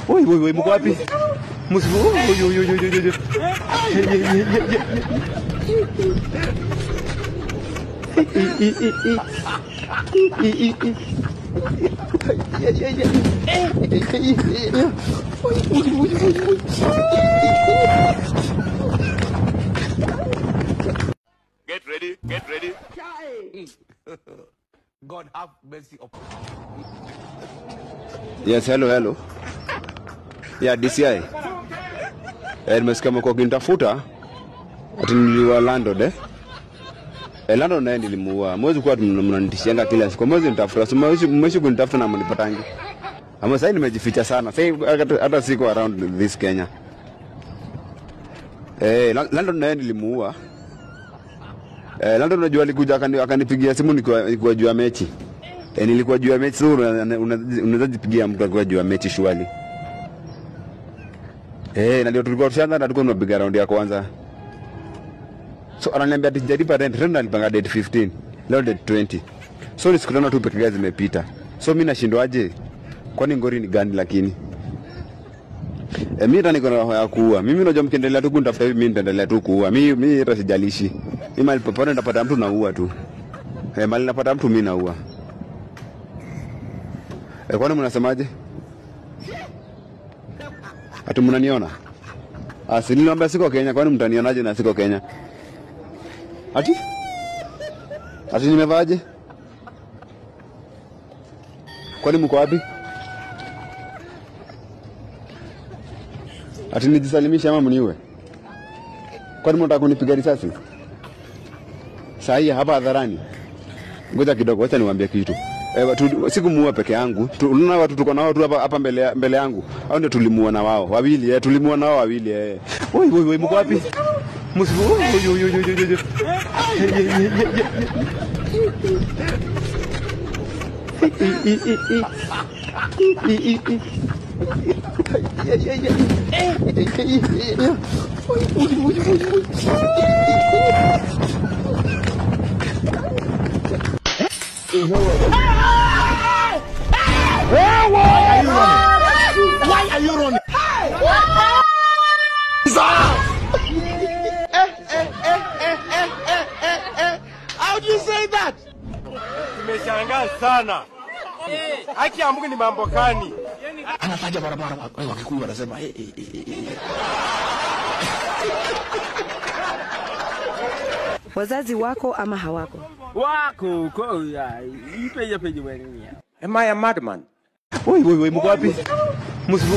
Oi, mko wapi? Msifu. Oi. Get ready. God have mercy upon. Yes, hello. Yeah, DCI. Nimesikia mko kinitafuta. Ati niliwa London London naye nilimuua. Mwezi kwa mnanitishianga kila siku. Mwezi nitafuta. So mwezi kunitafuta na mnipatangi. Ama sasa nimejificha sana. Sasa hata siko around this Kenya. London naye nilimuua. London unajua alikuja akanipigia simu nilikuwa juu ya mechi. Nilikuwa juu ya mechi, so unaweza jipigia mtu akiwa juu ya mechi shwali. Na ndio tulikuwa tushaanza na tulikuwa tunapiga round ya kwanza. So ananiambia tujaribu rent alipanga date 15, leo date 20. So ni siku tano tu peke yake zimepita. So mimi nashindwaje? Kwani ngori ni gani lakini? Mimi ndani kuna roho ya kuua. Mimi unajua mkiendelea tu kunitafuta hivi mimi nitaendelea tu kuua. Mimi hata sijalishi. Mimi mali popote nitapata mtu naua tu. Mali napata mtu mimi naua. Kwani mnasemaje? Ati mnaniona? Si niliambia siko Kenya, kwani mtanionaje na siko Kenya? Ati nimevaaje? Kwani mko wapi? Ati nijisalimisha ama mniue? Kwani mnataka kunipiga risasi? Saa hii hapa hadharani. Ngoja kidogo, acha niwaambie kitu. Sikumuua peke yangu. Unaona watu tuko nao tu hapa mbele yangu. Hao ndio tulimuua na wao. Wawili, tulimuua na wao wawili. Oi, mko wapi? Msifu. Oi. Why are you running? How do you say that? Nimeshangaa sana. Haki ya Mungu ni mambo gani? Anataja barabara Wakikuyu wanasema Wazazi wako ama hawako? Wako ipe wewe. Am I a madman? Oi, mko wapi? Msifu.